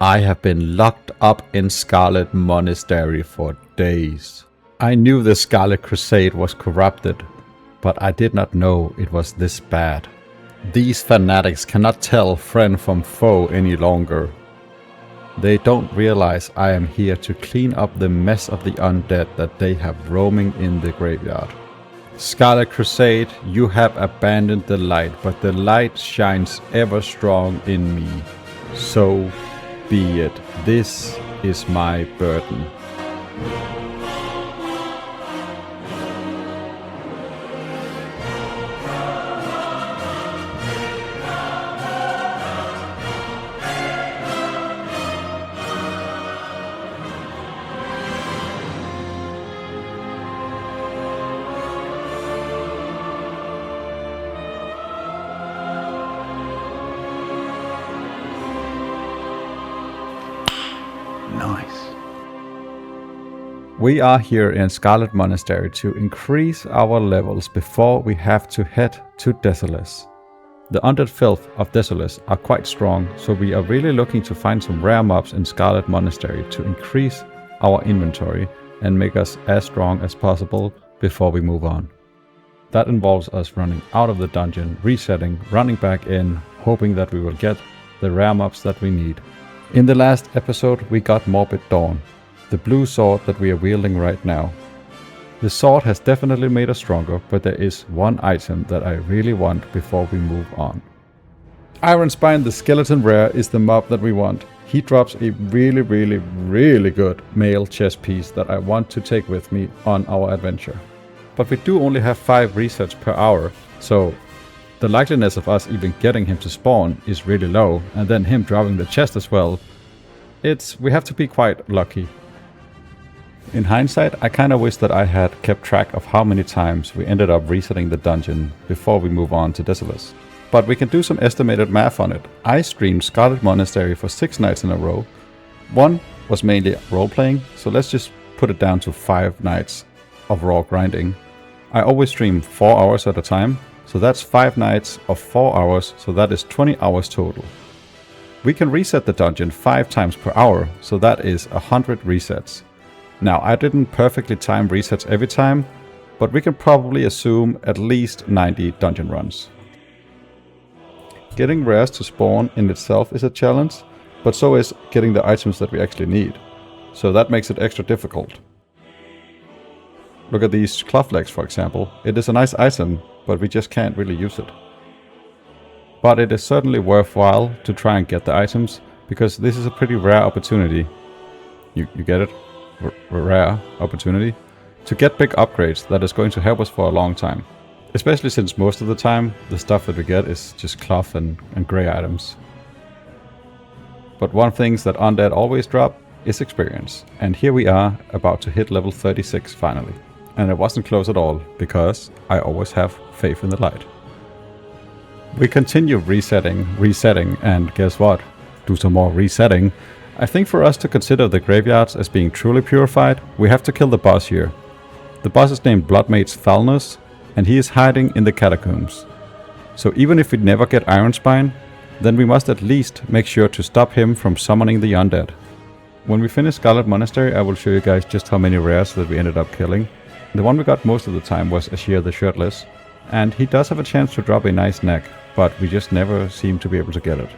I have been locked up in Scarlet Monastery for days. I knew the Scarlet Crusade was corrupted, but I did not know it was this bad. These fanatics cannot tell friend from foe any longer. They don't realize I am here to clean up the mess of the undead that they have roaming in the graveyard. Scarlet Crusade, you have abandoned the light, but the light shines ever strong in me. So be it. This is my burden. Nice. We are here in Scarlet Monastery to increase our levels before we have to head to Desolace. The undead filth of Desolace are quite strong, so we are really looking to find some rare mobs in Scarlet Monastery to increase our inventory and make us as strong as possible before we move on. That involves us running out of the dungeon, resetting, running back in, hoping that we will get the rare mobs that we need. In the last episode we got Morbid Dawn, the blue sword that we are wielding right now. The sword has definitely made us stronger, but there is one item that I really want before we move on. Ironspine the skeleton rare is the mob that we want. He drops a really good mail chest piece that I want to take with me on our adventure. But we do only have 5 resets per hour, so the likeliness of us even getting him to spawn is really low, and then him dropping the chest as well. We have to be quite lucky. In hindsight, I kinda wish that I had kept track of how many times we ended up resetting the dungeon before we move on to Desolace. But we can do some estimated math on it. I streamed Scarlet Monastery for 6 nights in a row. One was mainly role-playing, so let's just put it down to 5 nights of raw grinding. I always stream 4 hours at a time, so that's 5 nights of 4 hours, so that is 20 hours total. We can reset the dungeon 5 times per hour, so that is 100 resets. Now, I didn't perfectly time resets every time, but we can probably assume at least 90 dungeon runs. Getting rares to spawn in itself is a challenge, but so is getting the items that we actually need. So that makes it extra difficult. Look at these cloth legs, for example. It is a nice item, but we just can't really use it. But it is certainly worthwhile to try and get the items, because this is a pretty rare opportunity. You get it? Rare opportunity to get big upgrades that is going to help us for a long time. Especially since most of the time the stuff that we get is just cloth and grey items. But one thing that undead always drop is experience. And here we are about to hit level 36 finally. And it wasn't close at all, because I always have faith in the light. We continue resetting, and guess what? Do some more resetting. I think for us to consider the graveyards as being truly purified, we have to kill the boss here. The boss is named Bloodmage Thalnus, and he is hiding in the catacombs. So even if we never get Ironspine, then we must at least make sure to stop him from summoning the undead. When we finish Scarlet Monastery, I will show you guys just how many rares that we ended up killing. The one we got most of the time was Ashir the Shirtless, and he does have a chance to drop a nice neck, but we just never seem to be able to get it.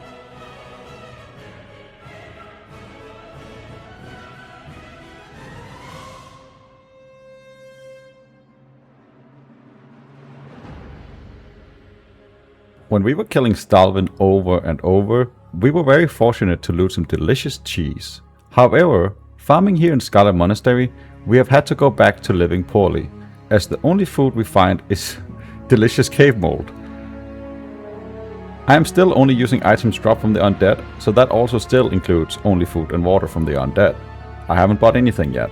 When we were killing Stormwind over and over, we were very fortunate to loot some delicious cheese. However, farming here in Scarlet Monastery, we have had to go back to living poorly, as the only food we find is delicious cave mold. I am still only using items dropped from the undead, so that also still includes only food and water from the undead. I haven't bought anything yet.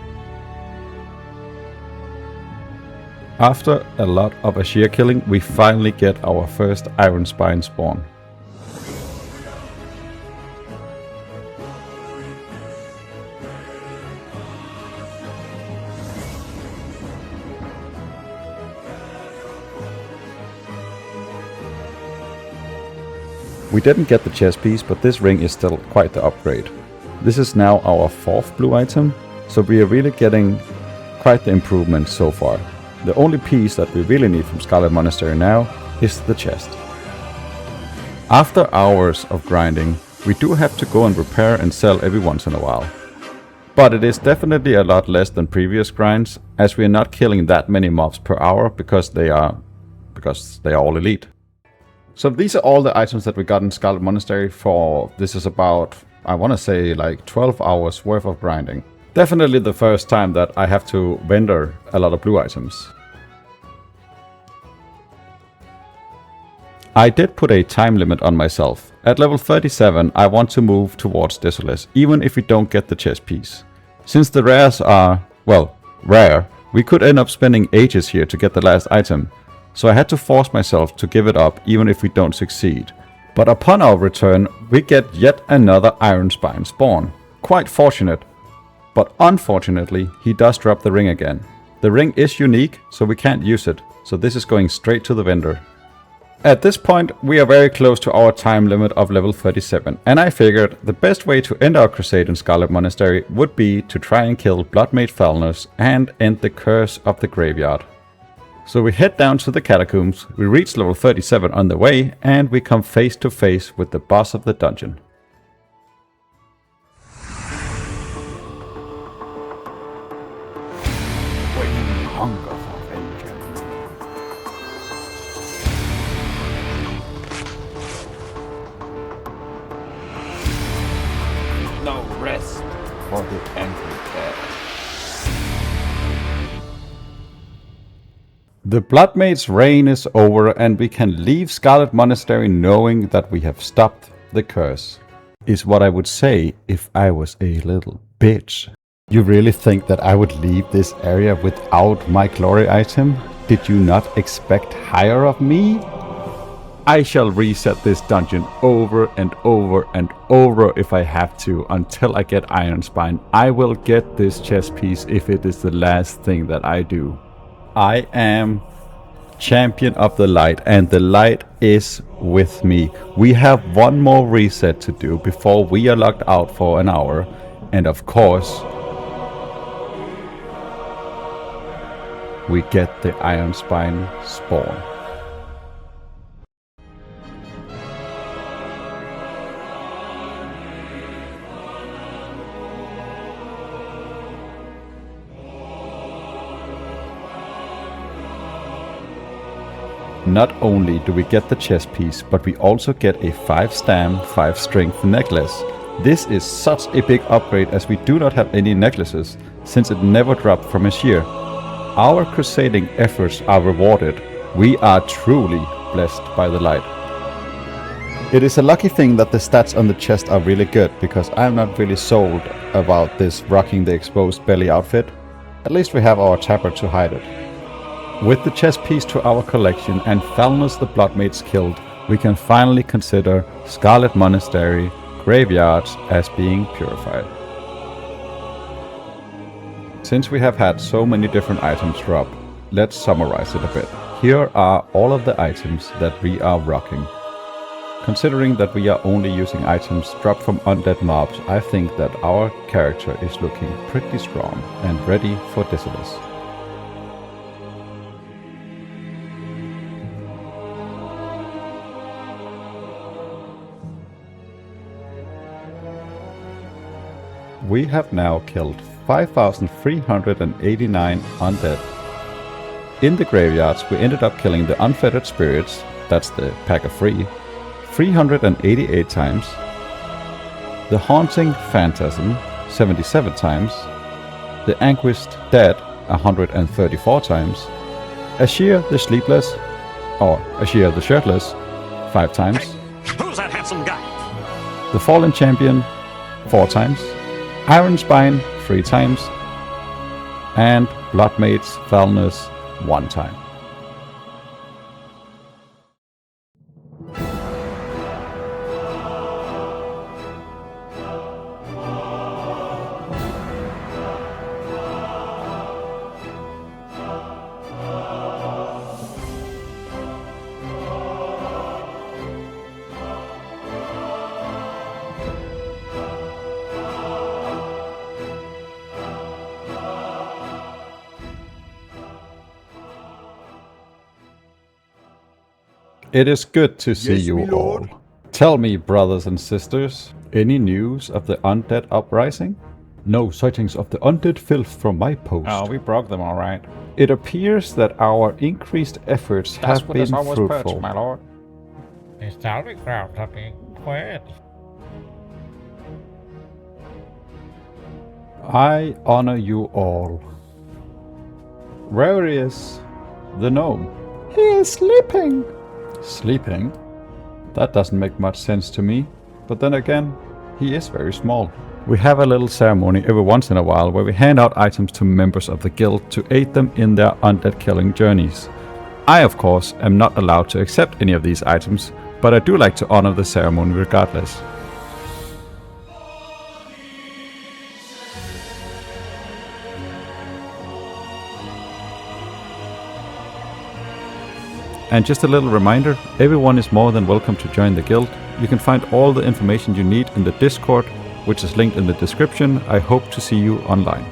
After a lot of Ashir killing, we finally get our first Ironspine spawn. We didn't get the chest piece, but this ring is still quite the upgrade. This is now our 4th blue item, so we are really getting quite the improvement so far. The only piece that we really need from Scarlet Monastery now is the chest. After hours of grinding, we do have to go and repair and sell every once in a while. But it is definitely a lot less than previous grinds, as we are not killing that many mobs per hour because they are all elite. So these are all the items that we got in Scarlet Monastery for, this is about, I want to say like 12 hours worth of grinding. Definitely the first time that I have to vendor a lot of blue items. I did put a time limit on myself. At level 37 I want to move towards Desolace, even if we don't get the chest piece. Since the rares are, well, rare, we could end up spending ages here to get the last item. So I had to force myself to give it up even if we don't succeed. But upon our return, we get yet another Ironspine spawn. Quite fortunate. But unfortunately, he does drop the ring again. The ring is unique, so we can't use it. So this is going straight to the vendor. At this point, we are very close to our time limit of level 37. And I figured the best way to end our crusade in Scarlet Monastery would be to try and kill Bloodmage Falners and end the curse of the graveyard. So we head down to the catacombs, we reach level 37 on the way, and we come face to face with the boss of the dungeon. Waiting hunger for vengeance. No rest for the angry dead. The Bloodmage's reign is over and we can leave Scarlet Monastery knowing that we have stopped the curse. Is what I would say if I was a little bitch. You really think that I would leave this area without my glory item? Did you not expect higher of me? I shall reset this dungeon over and over and over if I have to until I get Ironspine. I will get this chest piece if it is the last thing that I do. I am champion of the light and the light is with me. We have one more reset to do before we are locked out for an hour. And of course, we get the Ironspine spawn. Not only do we get the chest piece, but we also get a 5 stam, 5 strength necklace. This is such a big upgrade as we do not have any necklaces, since it never dropped from a shear. Our crusading efforts are rewarded. We are truly blessed by the light. It is a lucky thing that the stats on the chest are really good, because I'm not really sold about this rocking the exposed belly outfit. At least we have our tapper to hide it. With the chest piece to our collection and Falnus the Bloodmage killed, we can finally consider Scarlet Monastery graveyards as being purified. Since we have had so many different items drop, let's summarize it a bit. Here are all of the items that we are rocking. Considering that we are only using items dropped from undead mobs, I think that our character is looking pretty strong and ready for Desolace. We have now killed 5,389 undead. In the graveyards, we ended up killing the unfettered spirits, that's the pack of 388 times, the haunting phantasm 77 times, the anguished dead 134 times, Ashir the sleepless, or Ashir the shirtless 5 times, Who's that handsome guy? the fallen champion 4 times, Ironspine 3 times, and Bloodmage's Falnus 1 time. It is good to see Yes, you my all. lord. Tell me, brothers and sisters, any news of the undead uprising? No sightings of the undead filth from my post. Oh, we broke them all right. It appears that our increased efforts have been fruitful. my lord. The starting grounds are being cleared. I honor you all. Where is the gnome? He is sleeping. Sleeping? That doesn't make much sense to me. But then again, he is very small. We have a little ceremony every once in a while where we hand out items to members of the guild to aid them in their undead killing journeys. I, of course, am not allowed to accept any of these items, but I do like to honor the ceremony regardless. And just a little reminder, everyone is more than welcome to join the guild. You can find all the information you need in the Discord, which is linked in the description. I hope to see you online.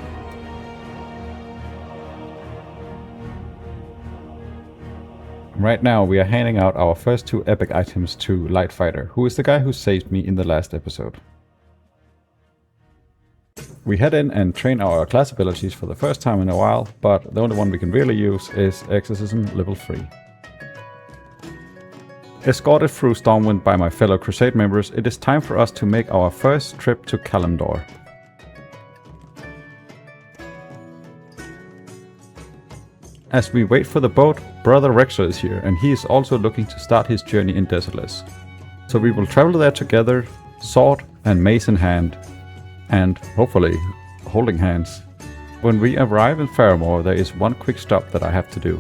Right now we are handing out our first 2 epic items to Lightfighter, who is the guy who saved me in the last episode. We head in and train our class abilities for the first time in a while, but the only one we can really use is Exorcism level 3. Escorted through Stormwind by my fellow Crusade members, it is time for us to make our first trip to Kalimdor. As we wait for the boat, Brother Rexer is here, and he is also looking to start his journey in Desolace. So we will travel there together, sword and mace in hand, and hopefully holding hands. When we arrive in Faramore, there is one quick stop that I have to do.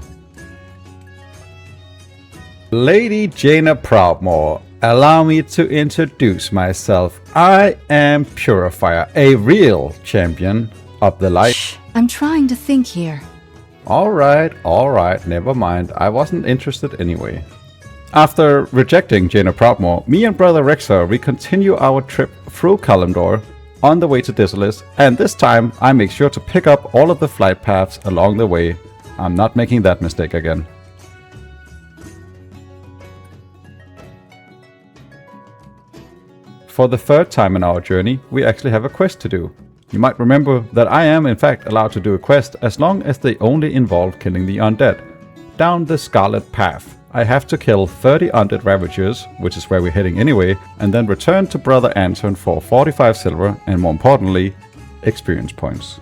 Lady Jaina Proudmore, allow me to introduce myself. I am Purifier, a real champion of the light. Shh, I'm trying to think here. Alright, never mind. I wasn't interested anyway. After rejecting Jaina Proudmore, me and Brother Rexer, we continue our trip through Kalimdor on the way to Desolace, and this time I make sure to pick up all of the flight paths along the way. I'm not making that mistake again. For the 3rd time in our journey, we actually have a quest to do. You might remember that I am in fact allowed to do a quest as long as they only involve killing the undead. Down the Scarlet Path, I have to kill 30 undead Ravagers, which is where we're heading anyway, and then return to Brother Anton for 45 silver and, more importantly, experience points.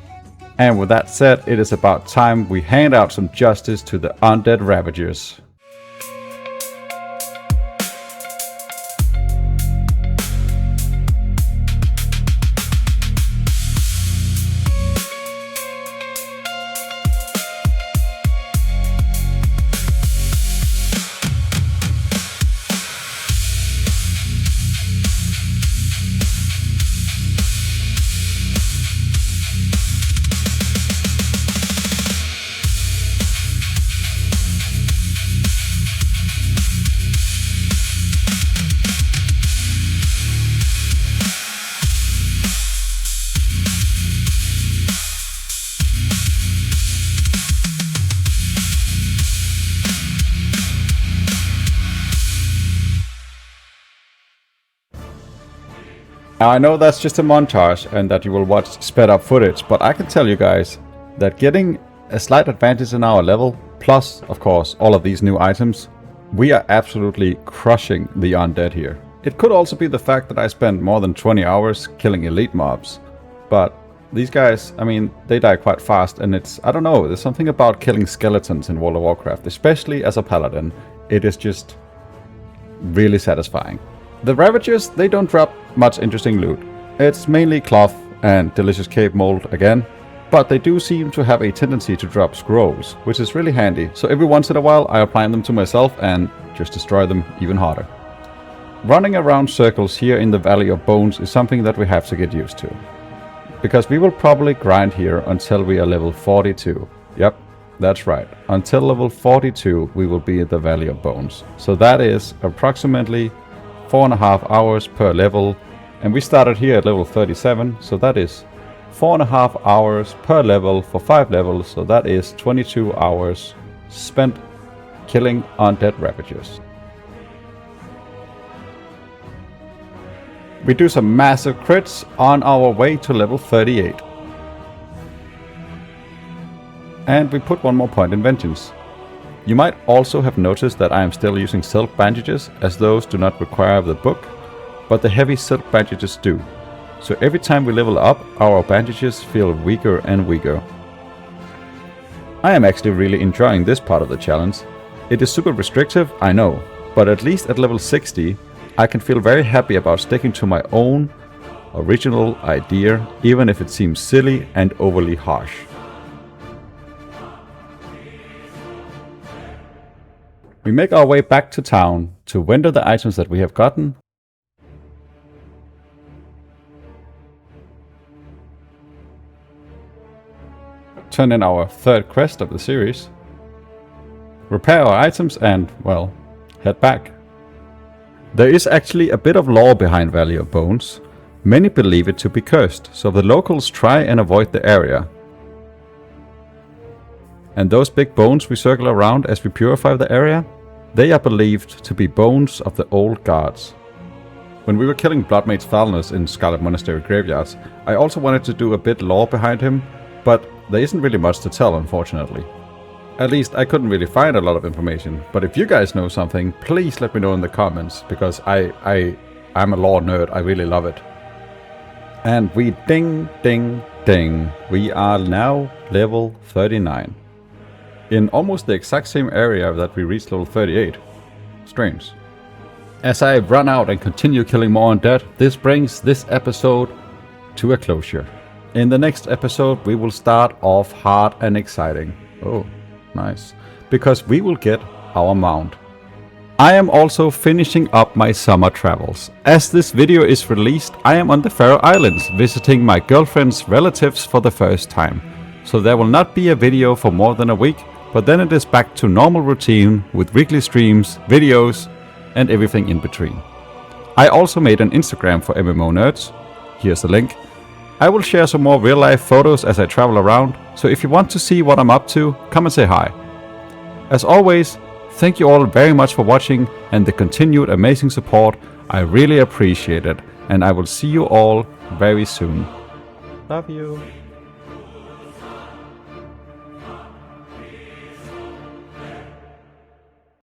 And with that said, it is about time we hand out some justice to the undead Ravagers. Now I know that's just a montage and that you will watch sped up footage, but I can tell you guys that getting a slight advantage in our level, plus of course all of these new items, we are absolutely crushing the undead here. It could also be the fact that I spent more than 20 hours killing elite mobs, but these guys, I mean, they die quite fast, and it's, I don't know, there's something about killing skeletons in World of Warcraft, especially as a paladin. It is just really satisfying. The Ravagers, they don't drop much interesting loot. It's mainly cloth and delicious cave mold again, but they do seem to have a tendency to drop scrolls, which is really handy. So every once in a while I apply them to myself and just destroy them even harder. Running around circles here in the Valley of Bones is something that we have to get used to, because we will probably grind here until we are level 42. Yep, that's right. Until level 42 we will be at the Valley of Bones. So that is approximately 4.5 hours per level, and we started here at level 37, so that is 4.5 hours per level for 5 levels, so that is 22 hours spent killing undead Ravagers. We do some massive crits on our way to level 38. And we put one more point in Vengeance. You might also have noticed that I am still using silk bandages, as those do not require the book, but the heavy silk bandages do. So every time we level up, our bandages feel weaker and weaker. I am actually really enjoying this part of the challenge. It is super restrictive, I know, but at least at level 60, I can feel very happy about sticking to my own original idea, even if it seems silly and overly harsh. We make our way back to town to vendor the items that we have gotten. Turn in our third quest of the series. Repair our items and, well, head back. There is actually a bit of lore behind Valley of Bones. Many believe it to be cursed, so the locals try and avoid the area. And those big bones we circle around as we purify the area, they are believed to be bones of the old gods. When we were killing Bloodmaid's Thalnos in Scarlet Monastery graveyards, I also wanted to do a bit lore behind him, but there isn't really much to tell, unfortunately. At least I couldn't really find a lot of information, but if you guys know something, please let me know in the comments, because I'm a lore nerd, I really love it. And we ding, we are now level 39. In almost the exact same area that we reached level 38. Strange. As I run out and continue killing more undead, this brings this episode to a closure. In the next episode we will start off hard and exciting. Oh, nice. Because we will get our mount. I am also finishing up my summer travels. As this video is released, I am on the Faroe Islands visiting my girlfriend's relatives for the first time. So there will not be a video for more than a week, but then it is back to normal routine with weekly streams, videos, and everything in between. I also made an Instagram for MMO nerds. Here's a link. I will share some more real life photos as I travel around, so if you want to see what I'm up to, come and say hi. As always, thank you all very much for watching and the continued amazing support. I really appreciate it, and I will see you all very soon. Love you.